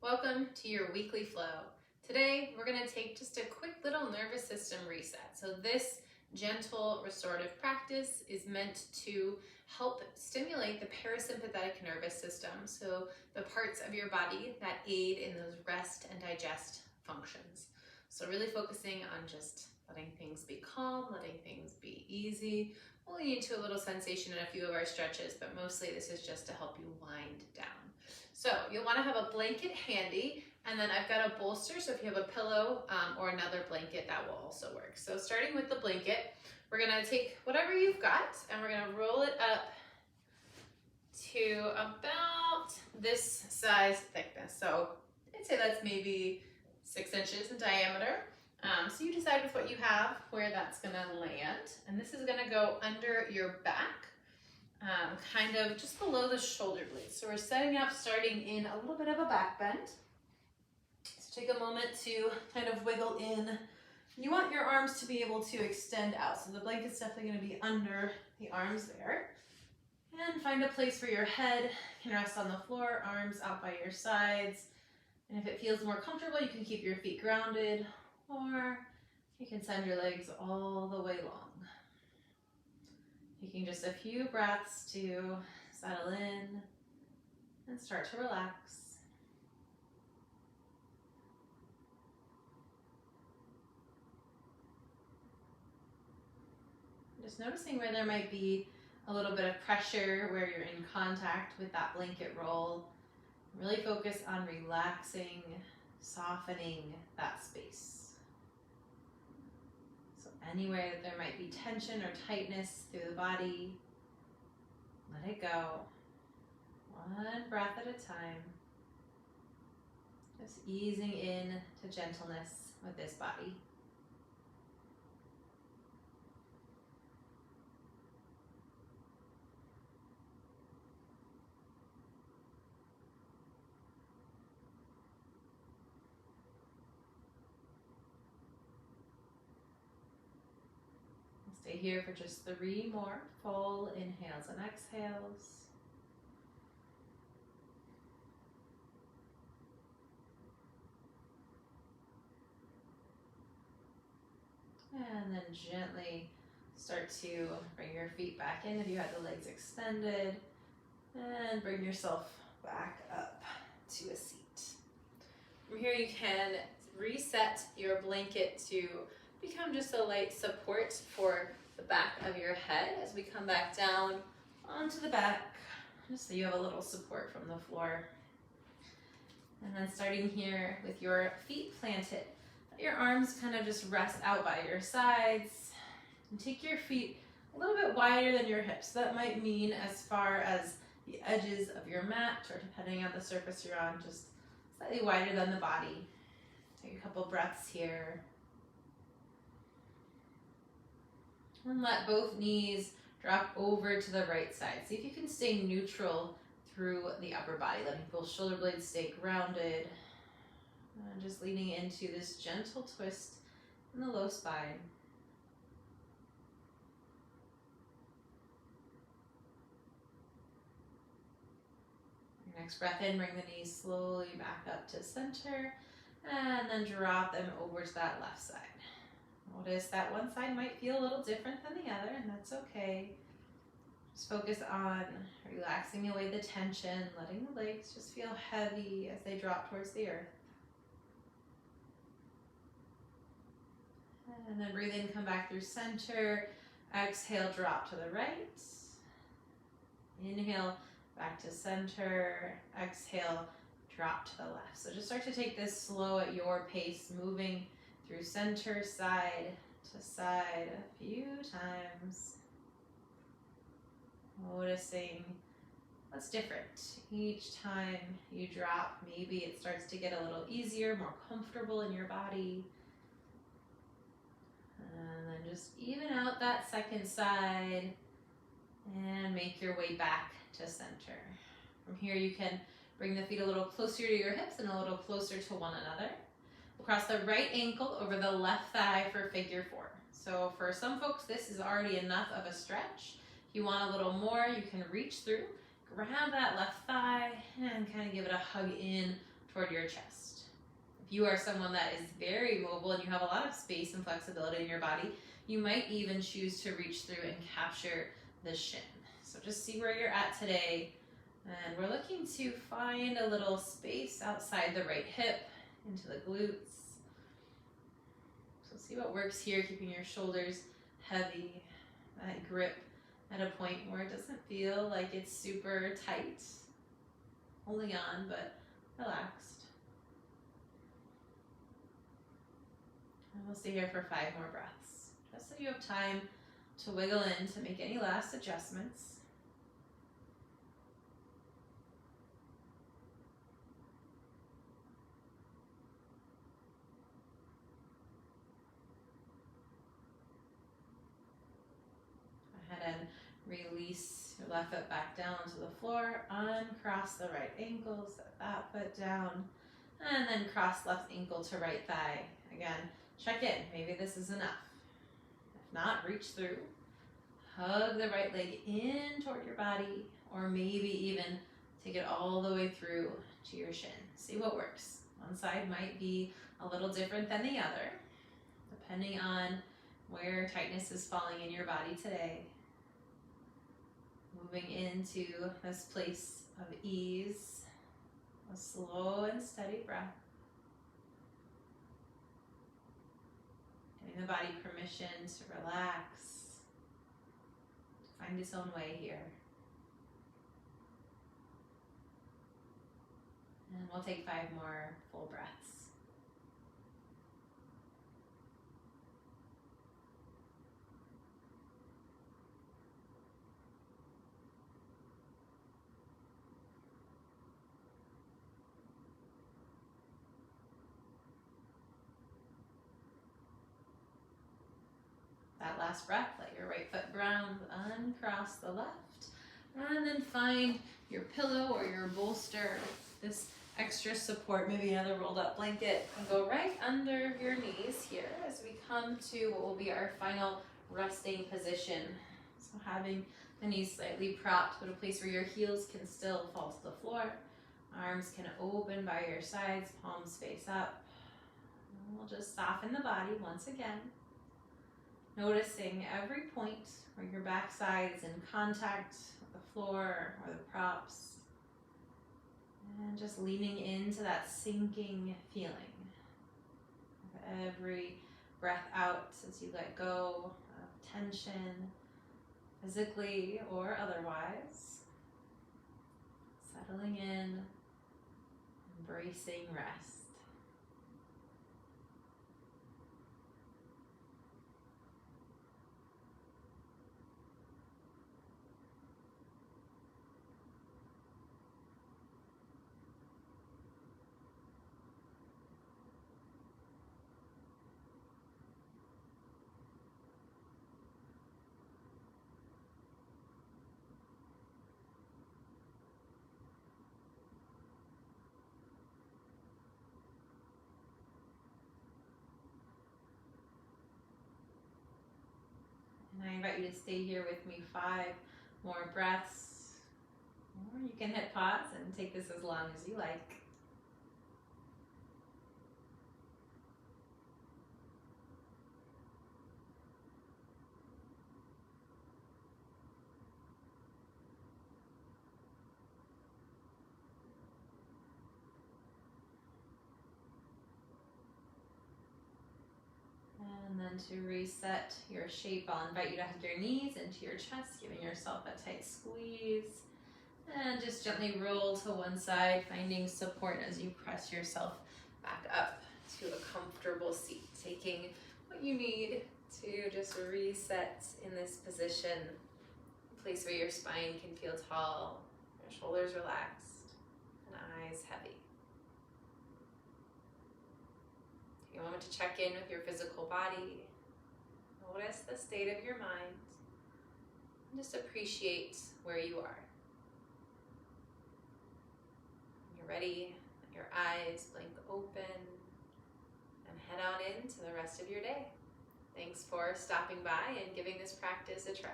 Welcome to your weekly flow. Today, we're going to take just a quick little nervous system reset. So this gentle restorative practice is meant to help stimulate the parasympathetic nervous system, so the parts of your body that aid in those rest and digest functions. So really focusing on just letting things be calm, letting things be easy. We'll lead into a little sensation in a few of our stretches, but mostly this is just to help you wind down. So you'll want to have a blanket handy, and then I've got a bolster, so if you have a pillow or another blanket, that will also work. So starting with the blanket, we're going to take whatever you've got, and we're going to roll it up to about this size thickness. So I'd say that's maybe 6 inches in diameter. So you decide with what you have where that's going to land, and this is going to go under your back. Kind of just below the shoulder blades. So we're setting up, starting in a little bit of a back bend. So take a moment to kind of wiggle in. You want your arms to be able to extend out. So the blanket's definitely going to be under the arms there. And find a place where your head can rest on the floor, arms out by your sides. And if it feels more comfortable, you can keep your feet grounded, or you can send your legs all the way long. Taking just a few breaths to settle in and start to relax. Just noticing where there might be a little bit of pressure, where you're in contact with that blanket roll. Really focus on relaxing, softening that space. Anywhere that there might be tension or tightness through the body, let it go. One breath at a time. Just easing in to gentleness with this body. Stay here for just 3 more full inhales and exhales. And then gently start to bring your feet back in if you had the legs extended. And bring yourself back up to a seat. From here you can reset your blanket to become just a light support for the back of your head as we come back down onto the back, just so you have a little support from the floor. And then starting here with your feet planted, let your arms kind of just rest out by your sides, and take your feet a little bit wider than your hips. That might mean as far as the edges of your mat, or depending on the surface you're on, just slightly wider than the body. Take a couple breaths here. And let both knees drop over to the right side. See if you can stay neutral through the upper body, letting both shoulder blades stay grounded. And just leaning into this gentle twist in the low spine. Your next breath in, bring the knees slowly back up to center, and then drop them over to that left side. Notice that one side might feel a little different than the other, and that's okay. Just focus on relaxing away the tension, letting the legs just feel heavy as they drop towards the earth. And then breathe in, come back through center. Exhale, drop to the right. Inhale, back to center. Exhale, drop to the left. So just start to take this slow at your pace, moving through center, side to side a few times. Noticing what's different. Each time you drop, maybe it starts to get a little easier, more comfortable in your body. And then just even out that second side and make your way back to center. From here you can bring the feet a little closer to your hips and a little closer to one another. Cross the right ankle over the left thigh for figure 4. So for some folks, this is already enough of a stretch. If you want a little more, you can reach through, grab that left thigh, and kind of give it a hug in toward your chest. If you are someone that is very mobile and you have a lot of space and flexibility in your body, you might even choose to reach through and capture the shin. So just see where you're at today. And we're looking to find a little space outside the right hip into the glutes. So see what works here, keeping your shoulders heavy, that grip at a point where it doesn't feel like it's super tight. Holding on, but relaxed. And we'll stay here for 5 more breaths, just so you have time to wiggle in to make any last adjustments. Go ahead and release your left foot back down to the floor, uncross the right ankle, set that foot down, and then cross left ankle to right thigh. Again, check in, maybe this is enough. If not, reach through. Hug the right leg in toward your body, or maybe even take it all the way through to your shin. See what works. One side might be a little different than the other, depending on where tightness is falling in your body today. Moving into this place of ease, a slow and steady breath. Giving the body permission to relax, to find its own way here. And we'll take 5 more full breaths. That last breath, let your right foot ground, uncross the left, and then find your pillow or your bolster, this extra support, maybe another rolled up blanket, and go right under your knees here as we come to what will be our final resting position. So having the knees slightly propped, but a place where your heels can still fall to the floor. Arms can open by your sides, palms face up. And we'll just soften the body once again. Noticing every point where your backside is in contact with the floor or the props. And just leaning into that sinking feeling. Every breath out as you let go of tension, physically or otherwise. Settling in, embracing rest. And I invite you to stay here with me 5 more breaths. Or you can hit pause and take this as long as you like. And then to reset your shape, I'll invite you to hug your knees into your chest, giving yourself a tight squeeze. And just gently roll to one side, finding support as you press yourself back up to a comfortable seat. Taking what you need to just reset in this position. A place where your spine can feel tall, your shoulders relaxed, and eyes heavy. Take a moment to check in with your physical body. Notice the state of your mind. And just appreciate where you are. When you're ready, let your eyes blink open and head on into the rest of your day. Thanks for stopping by and giving this practice a try.